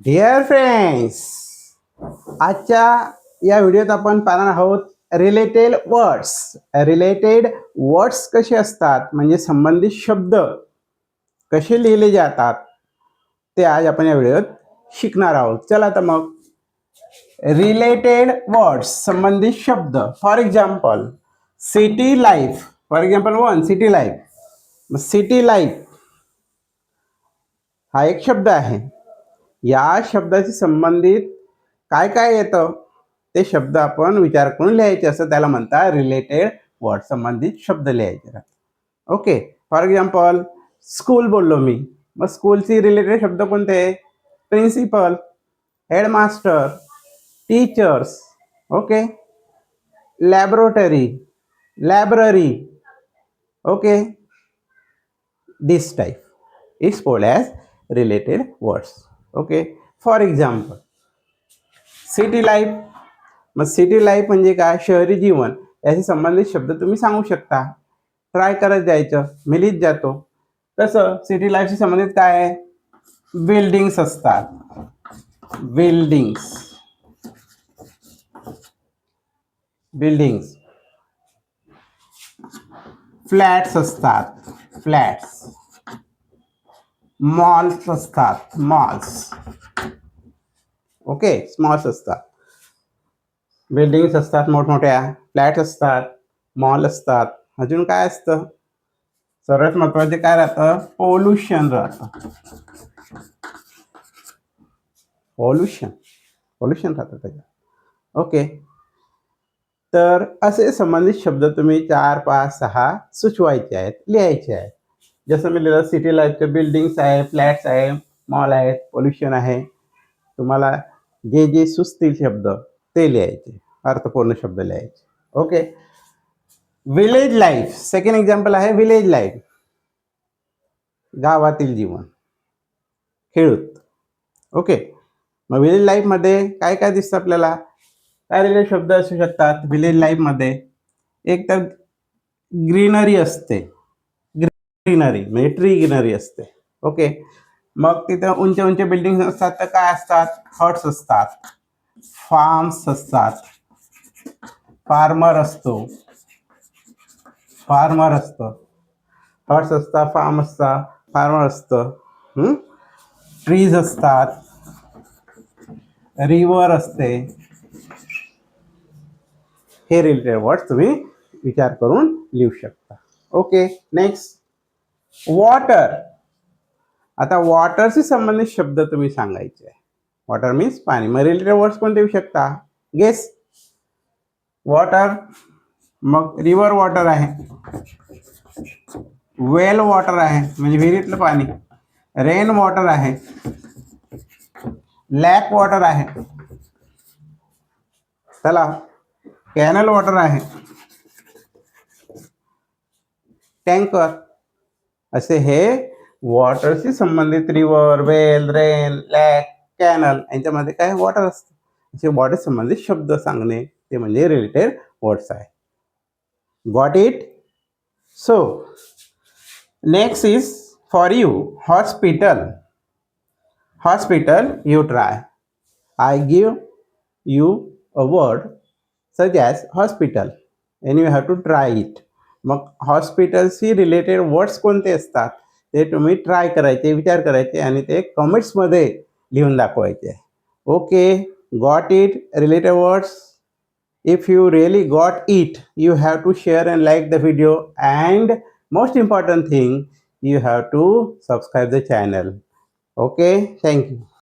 Dear friends, आजच्या या व्हिडिओत आपण पाहणार आहोत रिलेटेड वर्ड्स. रिलेटेड वर्ड्स कसे असतात म्हणजे संबंधित शब्द कसे लिहिले जातात ते आज आपण या व्हिडिओत शिकणार आहोत. चला तर मग रिलेटेड वर्ड्स संबंधित शब्द. For example city life. For example one city life. City life हा एक शब्द आहे. या शब्दाशी संबंधित काय काय येतं ते शब्द आपण विचार करून लिहायचे असं त्याला म्हणतात रिलेटेड वर्ड. संबंधित शब्द लिहायचे. ओके. फॉर एक्झाम्पल स्कूल बोललो मी, मग स्कूलची रिलेटेड शब्द कोणते? Principal, headmaster, teachers. Okay. Laboratory, library. Okay. This type is called as related words. Okay. For example city life. मग सिटी लाईफ म्हणजे काय? शहरी जीवन. याशी संबंधित शब्द तुम्ही सांगू शकता. ट्राय करत जायचं, मी लिहित जातो. तसं सिटी लाईफशी संबंधित काय आहे? बिल्डिंग्स असतात. Buildings, buildings. फ्लॅट्स असतात, फ्लॅट्स. मॉल्स असतात, मॉल्स. ओके. स्मॉल्स असतात, बिल्डिंग्स असतात मोठमोठ्या, फ्लॅट्स असतात, मॉल असतात. अजून काय असतं? सर्वात महत्वाचे काय राहतं? पोल्युशन राहतं. पोल्युशन राहतं त्याच्यात. ओके. तर असे संबंधित शब्द तुम्ही 4, 5, 6 सुचवायचे आहेत, लिहायचे आहेत. जसं मी लिहिलं सिटी लाईफचे बिल्डिंग्स आहे, फ्लॅट्स आहे, मॉल आहेत, पोल्युशन आहे. तुम्हाला जे जे सुचतील शब्द ते लिहायचे, अर्थपूर्ण शब्द लिहायचे. Okay. Village life. Second example आहे विलेज लाईफ. गावातील जीवन, खेळूत. ओके. मग विलेज लाईफमध्ये काय काय दिसतं आपल्याला? काय रिलेटेड शब्द असू शकतात विलेज लाईफमध्ये? एक तर ग्रीनरी असते. ग्रीनरी म्हणजे ट्री ग्रीनरी असते. ओके. मग तिथं उंच उंच बिल्डिंग असतात तर काय असतात? हट्स असतात, फार्म्स असतात. फार्मर असतो, हट्स असतात, फार्म असतात, फार्मर असतं. ट्रीज असतात, रिव्हर असते. हे रिलेटेड वर्ड्स तुम्ही विचार करून लिहू शकता. ओके. Next water. आता वॉटरशी संबंधित शब्द तुम्ही सांगायचे. वॉटर मीन्स पाणी. मग रिलेटेड वर्ड्स कोणते येऊ शकता? गेस. वॉटर. मग रिव्हर वॉटर आहे, वेल वॉटर आहे म्हणजे विहिरीतलं पाणी, रेन वॉटर आहे, लॅक वॉटर आहे, तलाव, कॅनल वॉटर आहे, टँकर. असे हे वॉटरशी संबंधित रिव्हर, वेल, रेन, लॅक, कॅनल यांच्यामध्ये काय वॉटर असतं. असे वॉटर संबंधित शब्द सांगणे ते म्हणजे रिलेटेड वर्ड्स आहे. Got it? So next is for U hospital. Hospital you try. I give you a word such as hospital and you have to try it. मग हॉस्पिटलशी रिलेटेड वर्ड्स कोणते असतात ते तुम्ही ट्राय करायचे, विचार करायचे आणि ते कमेंट्समध्ये लिहून दाखवायचे. Okay. Got it? Related words. If you really got it, you have to share and like the video, and most important thing, you have to subscribe the channel. Okay, thank you.